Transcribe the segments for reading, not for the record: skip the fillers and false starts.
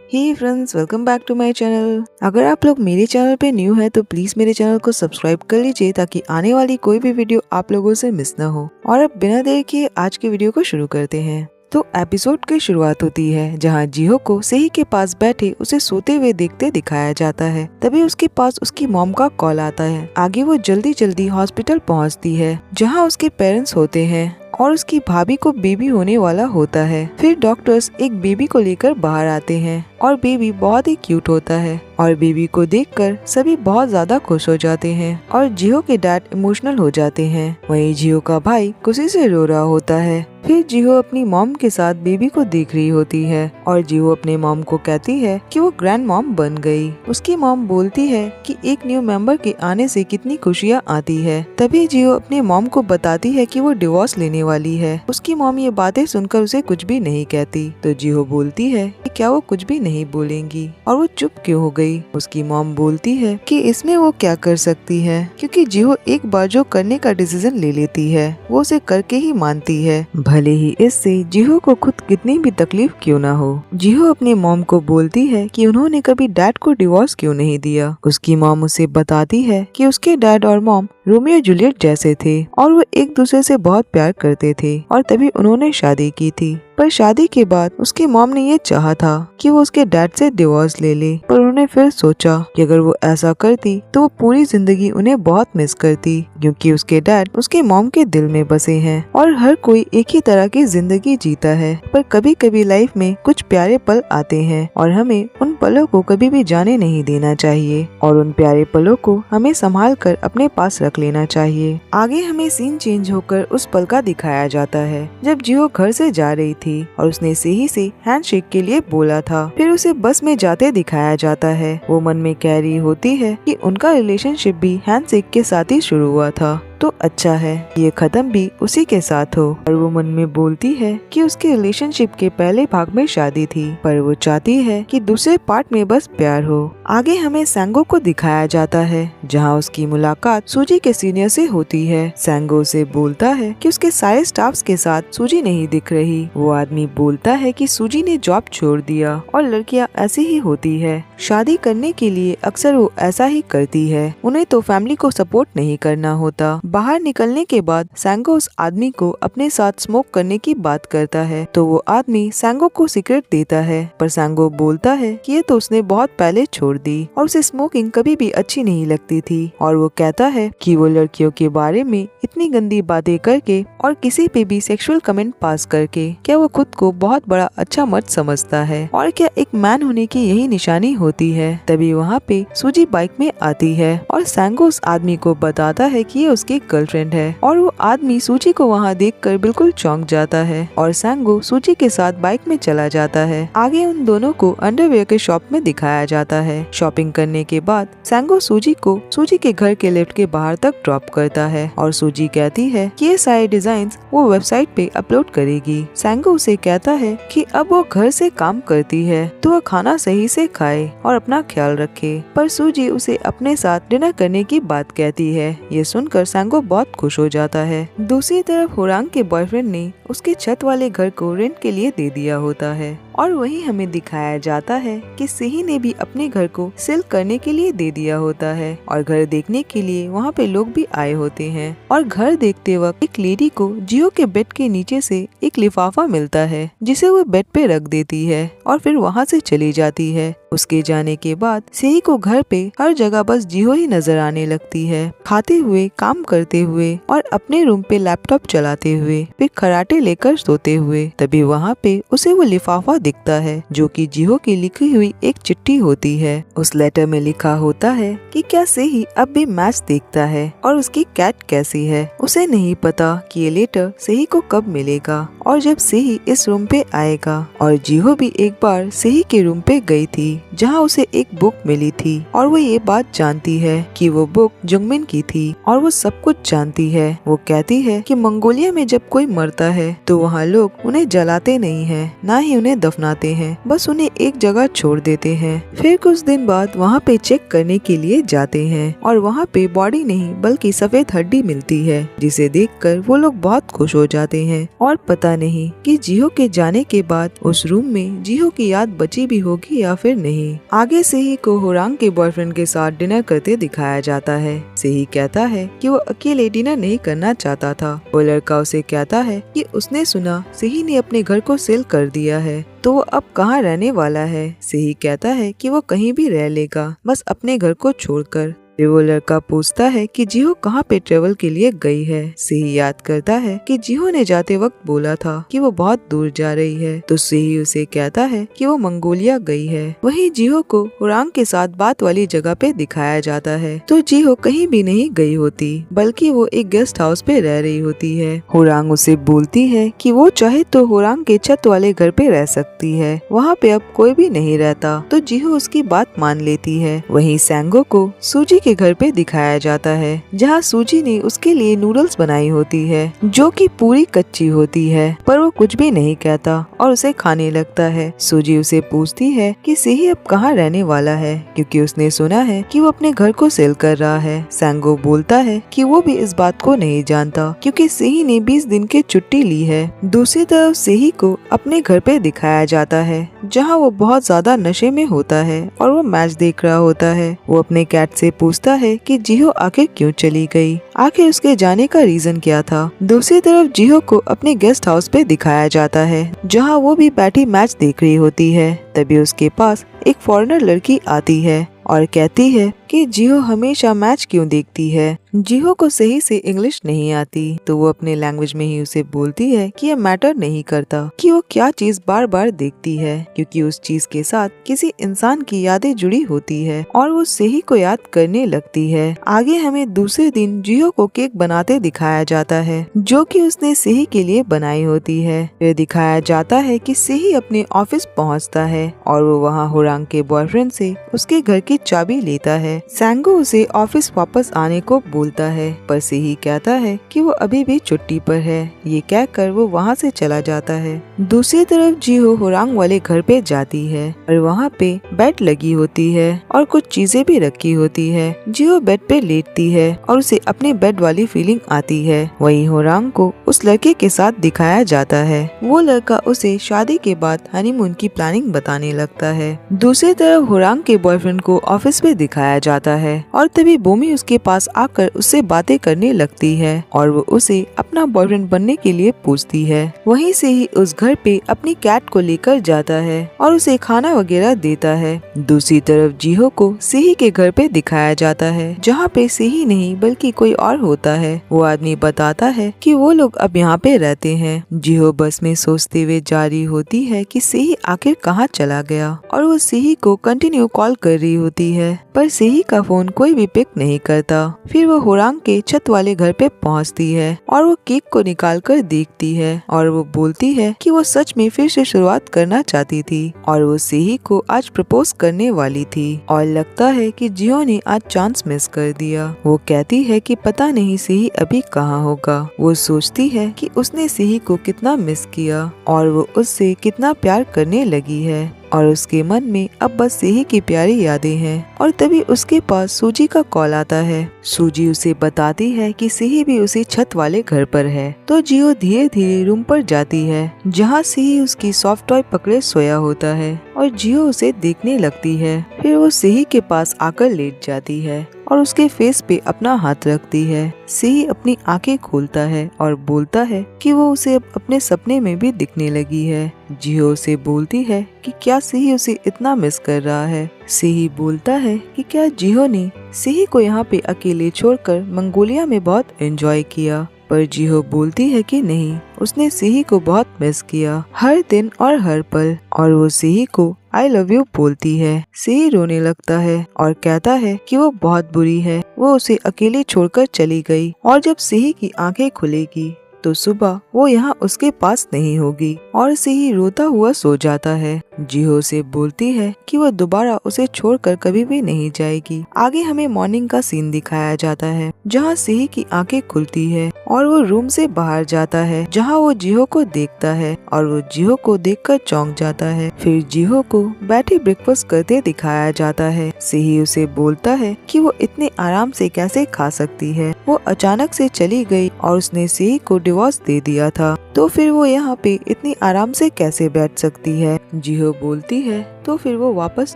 Hey friends, welcome back to my channel. अगर आप लोग मेरे चैनल पे न्यू है तो प्लीज मेरे चैनल को सब्सक्राइब कर लीजिए ताकि आने वाली कोई भी वीडियो आप लोगों से मिस ना हो। और अब बिना देर किए आज के वीडियो को शुरू करते हैं। तो एपिसोड की शुरुआत होती है जहां जिहो को सेही के पास बैठे उसे सोते हुए देखते दिखाया जाता है। तभी उसके पास उसकी मॉम का कॉल आता है। आगे वो जल्दी जल्दी हॉस्पिटल पहुंचती है जहां उसके पेरेंट्स होते हैं और उसकी भाभी को बेबी होने वाला होता है। फिर डॉक्टर्स एक बेबी को लेकर बाहर आते हैं और बेबी बहुत ही क्यूट होता है और बेबी को देखकर सभी बहुत ज्यादा खुश हो जाते हैं और जिहो के डैड इमोशनल हो जाते हैं। वहीं जिहो का भाई खुशी से रो रहा होता है। फिर जिहो अपनी मॉम के साथ बेबी को देख रही होती है और जिहो अपने मॉम को कहती है कि वो ग्रैंड मॉम बन गई। उसकी मॉम बोलती है कि एक न्यू मेंबर के आने से कितनी खुशियाँ आती है। तभी जिहो अपने मॉम को बताती है कि वो डिवोर्स लेने वाली है। उसकी मॉम ये बातें सुनकर उसे कुछ भी नहीं कहती तो जिहो बोलती है कि क्या वो कुछ भी नहीं बोलेंगी और वो चुप क्यों हो गई। उसकी मॉम बोलती है कि इसमें वो क्या कर सकती है क्योंकि जिहो एक बार जो करने का डिसीजन ले लेती है वो उसे करके ही मानती है, भले ही इससे जिहो को खुद कितनी भी तकलीफ क्यों ना हो। जिहो अपने मॉम को बोलती है कि उन्होंने कभी डैड को डिवोर्स क्यों नहीं दिया। उसकी मॉम उसे बताती है कि उसके डैड और मॉम रोमियो जूलियट जैसे थे और वो एक दूसरे से बहुत प्यार करते थे और तभी उन्होंने शादी की थी। पर शादी के बाद उसकी मॉम ने ये चाहा था कि वो उसके डैड से डिवोर्स ले ले, पर उन्होंने फिर सोचा कि अगर वो ऐसा करती तो वो पूरी जिंदगी उन्हें बहुत मिस करती क्योंकि उसके डैड उसके मॉम के दिल में बसे हैं और हर कोई एक ही तरह की जिंदगी जीता है। पर कभी कभी लाइफ में कुछ प्यारे पल आते हैं और हमें उन पलों को कभी भी जाने नहीं देना चाहिए और उन प्यारे पलों को हमें संभाल कर अपने पास रख लेना चाहिए। आगे हमें सीन चेंज होकर उस पल का दिखाया जाता है जब जिहो घर से जा रही थी और उसने सेही से हैंडशेक के लिए बोला था। फिर उसे बस में जाते दिखाया जाता है। वो मन में कह रही होती है कि उनका रिलेशनशिप भी हैंडशेक के साथ ही शुरू हुआ था तो अच्छा है ये खत्म भी उसी के साथ हो। और वो मन में बोलती है कि उसके रिलेशनशिप के पहले भाग में शादी थी पर वो चाहती है कि दूसरे पार्ट में बस प्यार हो। आगे हमें सैंगो को दिखाया जाता है जहाँ उसकी मुलाकात सूजी के सीनियर से होती है। सैंगो से बोलता है कि उसके सारे स्टाफ्स के साथ सूजी नहीं दिख रही। वो आदमी बोलता है कि सूजी ने जॉब छोड़ दिया और लड़कियाँ ऐसी ही होती है, शादी करने के लिए अक्सर वो ऐसा ही करती है, उन्हें तो फैमिली को सपोर्ट नहीं करना होता। बाहर निकलने के बाद सैंगो उस आदमी को अपने साथ स्मोक करने की बात करता है तो वो आदमी सैंगो को सिगरेट देता है पर सैंगो बोलता है कि ये तो उसने बहुत पहले छोड़ दी और उसे स्मोकिंग कभी भी अच्छी नहीं लगती थी। और वो कहता है कि वो लड़कियों के बारे में इतनी गंदी बातें करके और किसी पे भी सेक्सुअल कमेंट पास करके क्या वो खुद को बहुत बड़ा अच्छा मर्द समझता है और क्या एक मैन होने की यही निशानी होती है। तभी वहाँ पे सूजी बाइक में आती है और सैंगो उस आदमी को बताता है कि ये उसकी गर्लफ्रेंड है और वो आदमी सूजी को वहाँ देखकर बिल्कुल चौंक जाता है और सैंगो सूजी के साथ बाइक में चला जाता है। आगे उन दोनों को अंडरवियर के शॉप में दिखाया जाता है। शॉपिंग करने के बाद सैंगो सूजी को सूजी के घर के लिफ्ट के बाहर तक ड्रॉप करता है और सूजी कहती है कि ये सारे डिजाइन्स वो वेबसाइट पे अपलोड करेगी। सैंगो उसे कहता है कि अब वो घर से काम करती है तो वो खाना सही से खाए और अपना ख्याल रखे, पर सूजी उसे अपने साथ डिनर करने की बात कहती है। ये सुनकर सैंगो बहुत खुश हो जाता है। दूसरी तरफ होरांग के बॉयफ्रेंड ने उसके छत वाले घर को रेंट के लिए दे दिया होता है और वहीं हमें दिखाया जाता है कि सेही ने भी अपने घर को सेल करने के लिए दे दिया होता है और घर देखने के लिए वहाँ पे लोग भी आए होते हैं। और घर देखते वक्त एक लेडी को जियो के बेड के नीचे से एक लिफाफा मिलता है जिसे वो बेड पे रख देती है और फिर वहाँ से चली जाती है। उसके जाने के बाद सेही को घर पे हर जगह बस जियो ही नजर आने लगती है, खाते हुए, काम करते हुए और अपने रूम पे लैपटॉप चलाते हुए, फिर खराटे लेकर सोते हुए। तभी वहाँ पे उसे वो लिफाफा दिखता है जो कि जिहो की लिखी हुई एक चिट्ठी होती है। उस लेटर में लिखा होता है कि क्या सेही अब भी मैच देखता है और उसकी कैट कैसी है। उसे नहीं पता कि ये लेटर सेही को कब मिलेगा और जब सेही इस रूम पे आएगा। और जिहो भी एक बार सेही के रूम पे गई थी जहाँ उसे एक बुक मिली थी और वो ये बात जानती है कि वो बुक जुंगमिन की थी और वो सब कुछ जानती है। वो कहती है कि मंगोलिया में जब कोई मरता है तो वहाँ लोग उन्हें जलाते नहीं है, ना ही उन्हें दफनाते हैं, बस उन्हें एक जगह छोड़ देते हैं। फिर कुछ दिन बाद वहाँ पे चेक करने के लिए जाते हैं और वहाँ पे बॉडी नहीं बल्कि सफेद हड्डी मिलती है, जिसे देखकर वो लोग बहुत खुश हो जाते हैं। और पता नहीं कि जिहो के जाने के बाद उस रूम में जिहो की याद बची भी होगी या फिर नहीं। आगे सेही को होरांग के बॉयफ्रेंड के साथ डिनर करते दिखाया जाता है। सेही कहता है कि वो अकेले डिनर नहीं करना चाहता था। वो लड़का उसे कहता है कि उसने सुना सेही ने अपने घर को सेल कर दिया है, तो वो अब कहाँ रहने वाला है। सेही कहता है कि वो कहीं भी रह लेगा, बस अपने घर को छोड़कर। फिर वो लड़का पूछता है कि जिहो कहाँ पे ट्रेवल के लिए गई है। सेही याद करता है कि जिहो ने जाते वक्त बोला था कि वो बहुत दूर जा रही है, तो सेही उसे कहता है कि वो मंगोलिया गई है। वहीं जिहो को होरांग के साथ बात वाली जगह पे दिखाया जाता है, तो जिहो कहीं भी नहीं गई होती, बल्कि वो एक गेस्ट हाउस पे रह रही होती है। होरांग उसे बोलती है कि वो चाहे तो होरांग के छत वाले घर पे रह सकती है, वहाँ पे अब कोई भी नहीं रहता। तो जिहो उसकी बात मान लेती है। वहीं सैंगो को सूजी के घर पे दिखाया जाता है, जहाँ सूजी ने उसके लिए नूडल्स बनाई होती है, जो कि पूरी कच्ची होती है, पर वो कुछ भी नहीं कहता और उसे खाने लगता है। सूजी उसे पूछती है कि सेही अब कहाँ रहने वाला है, क्योंकि उसने सुना है कि वो अपने घर को सेल कर रहा है। सैंगो बोलता है कि वो भी इस बात को नहीं जानता, क्योंकि सेही ने 20 दिन की छुट्टी ली है। दूसरी तरफ सेही को अपने घर पे दिखाया जाता है, जहाँ वो बहुत ज्यादा नशे में होता है और वो मैच देख रहा होता है। वो अपने कैट से पूछता है कि जिहो आखिर क्यों चली गई, आखिर उसके जाने का रीजन क्या था। दूसरी तरफ जिहो को अपने गेस्ट हाउस पे दिखाया जाता है, जहाँ वो भी बैठी मैच देख रही होती है। तभी उसके पास एक फॉरेनर लड़की आती है और कहती है कि जिहो हमेशा मैच क्यों देखती है। जिहो को सही से इंग्लिश नहीं आती, तो वो अपने लैंग्वेज में ही उसे बोलती है कि ये मैटर नहीं करता कि वो क्या चीज बार बार देखती है, क्योंकि उस चीज के साथ किसी इंसान की यादें जुड़ी होती है और वो सेही को याद करने लगती है। आगे हमें दूसरे दिन जिहो को केक बनाते दिखाया जाता है, जो कि उसने सेही के लिए बनाई होती है। फिर दिखाया जाता है कि सेही अपने ऑफिस पहुंचता है और वो वहाँ होरांग के बॉयफ्रेंड से उसके घर की चाबी लेता है। सैंगो उसे ऑफिस वापस आने को बोलता है, पर सेही कहता है कि वो अभी भी छुट्टी पर है। ये कहकर वो वहाँ से चला जाता है। दूसरी तरफ जिहो होरांग वाले घर पे जाती है और वहाँ पे बेड लगी होती है और कुछ चीजें भी रखी होती है। जिहो बेड पे लेटती है और उसे अपने बेड वाली फीलिंग आती है। वहीं होरांग को उस लड़के के साथ दिखाया जाता है। वो लड़का उसे शादी के बाद हनीमून की प्लानिंग बताने लगता है। दूसरी तरफ होरांग के बॉयफ्रेंड को ऑफिस में दिखाया जाता है और तभी बोमी उसके पास आकर उससे बातें करने लगती है और वो उसे अपना बॉयफ्रेंड बनने के लिए पूछती है। वहीं से ही उस घर पे अपनी कैट को लेकर जाता है और उसे खाना वगैरह देता है। दूसरी तरफ जिहो को सेही के घर पे दिखाया जाता है, जहाँ पे सेही नहीं बल्कि कोई और होता है। वो आदमी बताता है कि वो लोग अब यहाँ पे रहते हैं। जिहो बस में सोचते हुए जा रही होती है कि सेही आखिर कहाँ चला गया और वो सेही को कंटिन्यू कॉल कर रही होती है, पर सेही का फोन कोई भी पिक नहीं करता। फिर वो होरांग के छत वाले घर पे पहुंचती है और वो केक को निकाल कर देखती है और वो बोलती है कि वो सच में फिर से शुरुआत करना चाहती थी और वो सेही को आज प्रपोज करने वाली थी और लगता है कि जिहो ने आज चांस मिस कर दिया। वो कहती है कि पता नहीं सेही अभी कहाँ होगा। वो सोचती है कि उसने सेही को कितना मिस किया और वो उससे कितना प्यार करने लगी है और उसके मन में अब बस सेही की प्यारी यादें हैं। और तभी उसके पास सूजी का कॉल आता है। सूजी उसे बताती है कि सेही भी उसी छत वाले घर पर है। तो जिहो धीरे धीरे रूम पर जाती है, जहाँ सेही उसकी सॉफ्ट टॉय पकड़े सोया होता है और जिहो उसे देखने लगती है। फिर वो सेही के पास आकर लेट जाती है और उसके फेस पे अपना हाथ रखती है। सेही अपनी आंखें खोलता है और बोलता है कि वो उसे अब अपने सपने में भी दिखने लगी है। जिहो उसे बोलती है कि क्या सेही उसे इतना मिस कर रहा है। सेही बोलता है कि क्या जिहो ने सेही को यहाँ पे अकेले छोड़कर मंगोलिया में बहुत एंजॉय किया, पर जिहो बोलती है कि नहीं, उसने सेही को बहुत मिस किया, हर दिन और हर पल। और वो सेही को आई लव यू बोलती है। सेही रोने लगता है और कहता है कि वो बहुत बुरी है, वो उसे अकेले छोड़कर चली गई और जब सेही की आंखें खुलेगी तो सुबह वो यहाँ उसके पास नहीं होगी और सेही रोता हुआ सो जाता है। जिहो से बोलती है कि वो दोबारा उसे छोड़कर कभी भी नहीं जाएगी। आगे हमें मॉर्निंग का सीन दिखाया जाता है जहाँ सिही की आंखें खुलती है और वो रूम से बाहर जाता है, जहाँ वो जिहो को देखता है और वो जिहो को देखकर चौंक जाता है। फिर जिहो को बैठे ब्रेकफास्ट करते दिखाया जाता है। सिही उसे बोलता है कि वो इतने आराम से कैसे खा सकती है, वो अचानक से चली गई और उसने सिही को डिवोर्स दे दिया था, तो फिर वो यहाँ पे इतनी आराम से कैसे बैठ सकती है। जिहो बोलती है तो फिर वो वापस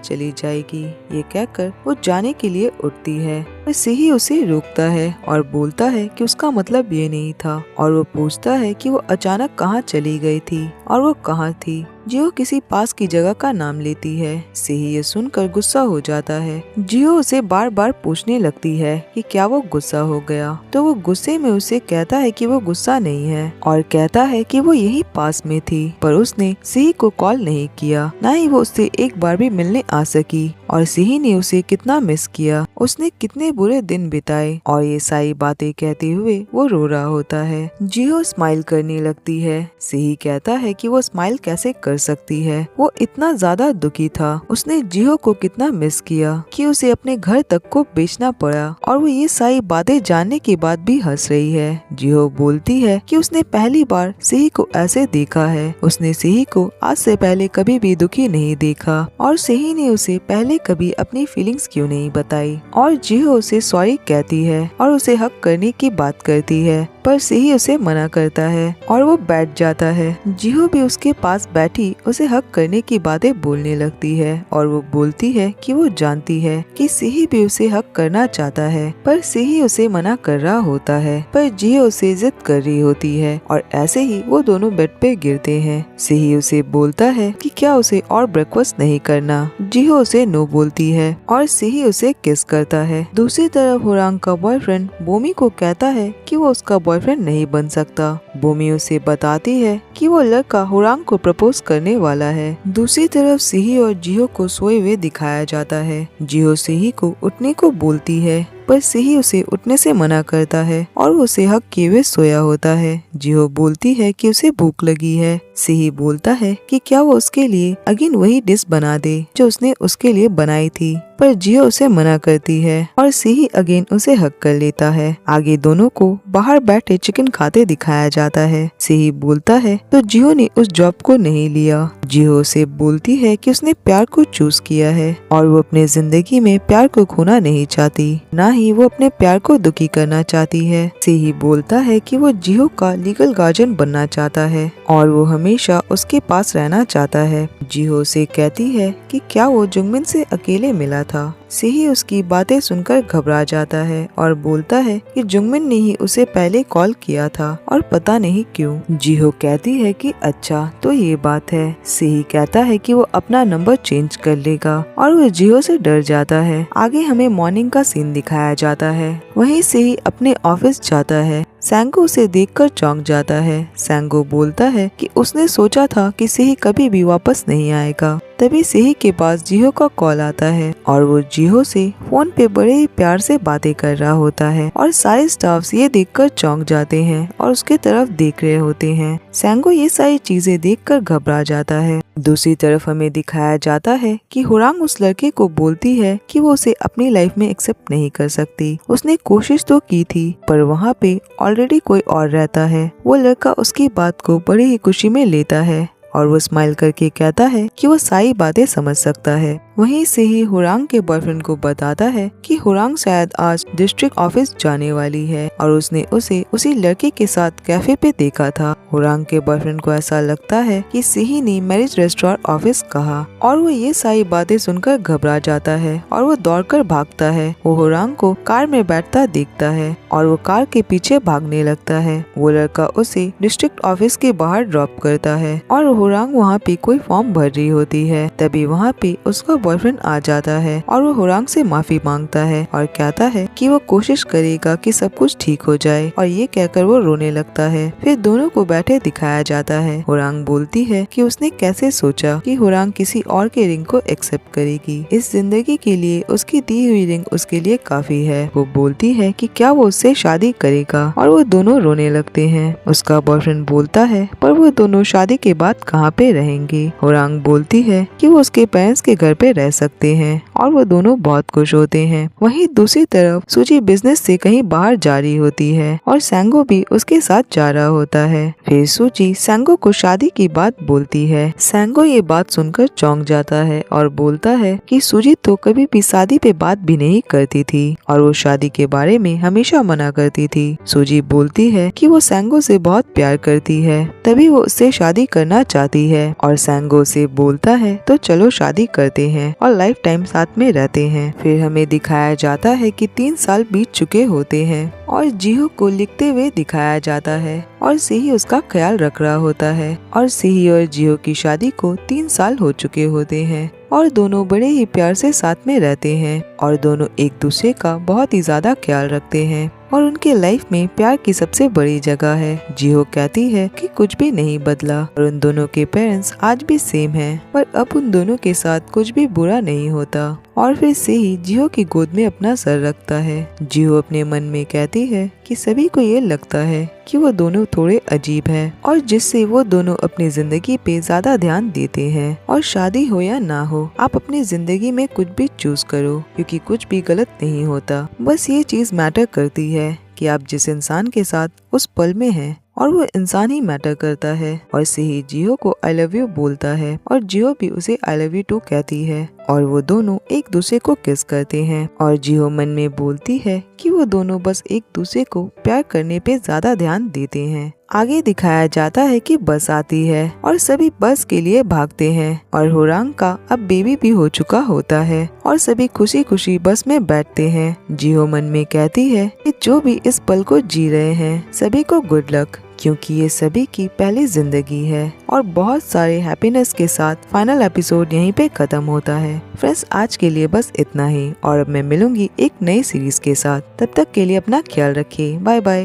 चली जाएगी। ये कहकर वो जाने के लिए उठती है पर सिही उसे रोकता है और बोलता है कि उसका मतलब ये नहीं था और वो पूछता है कि वो अचानक कहाँ चली गई थी और वो कहाँ थी। जिहो किसी पास की जगह का नाम लेती है। सिही ये सुनकर गुस्सा हो जाता है। जिहो उसे बार बार पूछने लगती है कि क्या वो गुस्सा हो गया, तो वो गुस्से में उसे कहता है कि वो गुस्सा नहीं है और कहता है कि वो यही पास में थी, पर उसने सिही को कॉल नहीं किया, ना ही वो उससे एक बार भी मिलने आ सकी और सिही ने उसे कितना मिस किया, उसने कितने बुरे दिन बिताए। और ये सारी बातें कहते हुए वो रो रहा होता है। जिहो स्माइल करने लगती है। सिही कहता है कि वो स्माइल कैसे कर सकती है, वो इतना ज्यादा दुखी था, उसने जिहो को कितना मिस किया कि उसे अपने घर तक को बेचना पड़ा और वो ये सारी बातें जानने के बाद भी हंस रही है। जिहो बोलती है कि उसने पहली बार सिही को ऐसे देखा है, उसने सिही को आज से पहले कभी भी दुखी नहीं देखा और सिही ने उसे पहले कभी अपनी फीलिंग्स क्यों नहीं बताई। और जिहो उसे सॉरी कहती है और उसे हक करने की बात करती है, पर सिही उसे मना करता है और वो बैठ जाता है। जिहो भी उसके पास बैठी उसे हक करने की बातें बोलने लगती है और वो बोलती है कि वो जानती है कि सिही भी उसे हक करना चाहता है, पर सिही उसे मना कर रहा होता है, पर जिहो उसे जिद कर रही होती है और ऐसे ही वो दोनों बेड पे गिरते हैं। सिही उसे बोलता है कि क्या उसे और ब्रेकफास्ट नहीं करना। जिहो उसे नो बोलती है और सिही उसे किस करता है। दूसरी तरफ हुरांग का बॉयफ्रेंड बोमी को कहता है कि वो उसका बॉयफ्रेंड नहीं बन सकता। बोमी उसे बताती है कि वो लड़का हुरांग को प्रपोज करने वाला है। दूसरी तरफ सिही और जिहो को सोए हुए दिखाया जाता है। जिहो सिही को उठने को बोलती है, पर सिही उसे उठने से मना करता है और वो उसे हक किए हुए सोया होता है। जिहो बोलती है कि उसे भूख लगी है। सिही बोलता है कि क्या वो उसके लिए अगेन वही डिश बना दे जो उसने उसके लिए बनाई थी, पर जिहो उसे मना करती है और सिही अगेन उसे हक कर लेता है। आगे दोनों को बाहर बैठे चिकन खाते दिखाया जाता है। सिही बोलता है तो जिहो ने उस जॉब को नहीं लिया। जिहो से बोलती है कि उसने प्यार को चूज किया है और वो अपने जिंदगी में प्यार को खोना नहीं चाहती, ना ही वो अपने प्यार को दुखी करना चाहती है। सिही बोलता है कि वो जिहो का लीगल गार्जियन बनना चाहता है और वो हमेशा उसके पास रहना चाहता है। जिहो से कहती है कि क्या वो जुंगमिन से अकेले मिला था। सिही उसकी बातें सुनकर घबरा जाता है और बोलता है कि जुंगमिन ने ही उसे पहले कॉल किया था और पता नहीं क्यों। जिहो कहती है कि अच्छा तो ये बात है। सिही कहता है कि वो अपना नंबर चेंज कर लेगा और वो जिहो से डर जाता है। आगे हमें मॉर्निंग का सीन दिखाया जाता है। वहीं सिही अपने ऑफिस जाता है। सैंगो उसे देखकर चौंक जाता है। सैंगो बोलता है कि उसने सोचा था कि सिही कभी भी वापस नहीं आएगा। तभी सिही के पास जिहो का कॉल आता है और वो जिहो से फोन पे बड़े ही प्यार से बातें कर रहा होता है और सारे स्टाफ्स ये देखकर चौंक जाते हैं और उसके तरफ देख रहे होते हैं। सैंगो ये सारी चीजें देखकर घबरा जाता है। दूसरी तरफ हमें दिखाया जाता है कि हुरांग उस लड़के को बोलती है कि वो उसे अपनी लाइफ में एक्सेप्ट नहीं कर सकती। उसने कोशिश तो की थी, पर वहाँ पे ऑलरेडी कोई और रहता है। वो लड़का उसकी बात को बड़ी ही खुशी में लेता है और वो स्माइल करके कहता है कि वो सारी बातें समझ सकता है। वहीं से ही हुरांग के बॉयफ्रेंड को बताता है कि हुरांग शायद आज डिस्ट्रिक्ट ऑफिस जाने वाली है और उसने उसे उसी लड़के के साथ कैफे पे देखा था। हुरांग के बॉयफ्रेंड को ऐसा लगता है कि सिही ने मैरिज रेस्टोरेंट ऑफिस कहा और वो ये सारी बातें सुनकर घबरा जाता है और वो दौड़कर भागता है। वो हुरांग को कार में बैठता देखता है और वो कार के पीछे भागने लगता है। वो लड़का उसे डिस्ट्रिक्ट ऑफिस के बाहर ड्रॉप करता है और हुरांग वहाँ पे कोई फॉर्म भर रही होती है। तभी वहाँ पे उसका बॉयफ्रेंड आ जाता है और वो हुरांग से माफी मांगता है और कहता है कि वो कोशिश करेगा कि सब कुछ ठीक हो जाए, और ये कहकर वो रोने लगता है। फिर दोनों को बैठे दिखाया जाता है। हुरांग बोलती है कि उसने कैसे सोचा कि हुरांग किसी और के रिंग को एक्सेप्ट करेगी। इस जिंदगी के लिए उसकी दी हुई रिंग उसके लिए काफी है। वो बोलती है कि क्या वो उससे शादी करेगा, और वो दोनों रोने लगते हैं। उसका बॉयफ्रेंड बोलता है पर वो दोनों शादी के बाद कहाँ पे रहेंगे। हुरांग बोलती है कि वो उसके पेरेंट्स के घर पे रह सकते हैं, और वो दोनों बहुत खुश होते हैं। वहीं दूसरी तरफ सूजी बिजनेस से कहीं बाहर जा रही होती है और सैंगो भी उसके साथ जा रहा होता है। फिर सूजी सैंगो को शादी की बात बोलती है। सैंगो ये बात सुनकर चौंक जाता है और बोलता है कि सूजी तो कभी भी शादी पे बात भी नहीं करती थी और वो शादी के बारे में हमेशा मना करती थी। सूजी बोलती है कि वो सैंगो से बहुत प्यार करती है, तभी वो उससे शादी करना चाहती है, और सैंगो से बोलता है तो चलो शादी करते हैं और लाइफ टाइम साथ में रहते हैं। फिर हमें दिखाया जाता है कि 3 साल बीत चुके होते हैं और जिहो को लिखते हुए दिखाया जाता है और सेही उसका ख्याल रख रहा होता है, और सेही और जिहो की शादी को 3 साल हो चुके होते हैं और दोनों बड़े ही प्यार से साथ में रहते हैं और दोनों एक दूसरे का बहुत ही ज्यादा ख्याल रखते हैं और उनके लाइफ में प्यार की सबसे बड़ी जगह है। जिहो कहती है कि कुछ भी नहीं बदला और उन दोनों के पेरेंट्स आज भी सेम हैं, पर अब उन दोनों के साथ कुछ भी बुरा नहीं होता। और फिर सेही जिहो की गोद में अपना सर रखता है। जिहो अपने मन में कहती है कि सभी को ये लगता है कि वो दोनों थोड़े अजीब हैं और जिससे वो दोनों अपनी जिंदगी पे ज्यादा ध्यान देते हैं। और शादी हो या ना हो, आप अपनी जिंदगी में कुछ भी चूज करो, क्योंकि कुछ भी गलत नहीं होता। बस ये चीज मैटर करती है कि आप जिस इंसान के साथ उस पल में हैं, और वो इंसान ही मैटर करता है। और सेही जिहो को आई लव यू बोलता है और जिहो भी उसे आई लव यू टू कहती है और वो दोनों एक दूसरे को किस करते हैं। और जिहो मन में बोलती है कि वो दोनों बस एक दूसरे को प्यार करने पे ज्यादा ध्यान देते हैं। आगे दिखाया जाता है कि बस आती है और सभी बस के लिए भागते हैं और हुरांग का अब बेबी भी हो चुका होता है और सभी खुशी खुशी बस में बैठते हैं। जिहो मन में कहती है कि जो भी इस पल को जी रहे हैं सभी को गुड लक, क्योंकि ये सभी की पहली जिंदगी है। और बहुत सारे हैप्पीनेस के साथ फाइनल एपिसोड यहीं पे खत्म होता है। फ्रेंड्स, आज के लिए बस इतना ही और अब मैं मिलूंगी एक नई सीरीज के साथ। तब तक के लिए अपना ख्याल रखिए। Bye bye.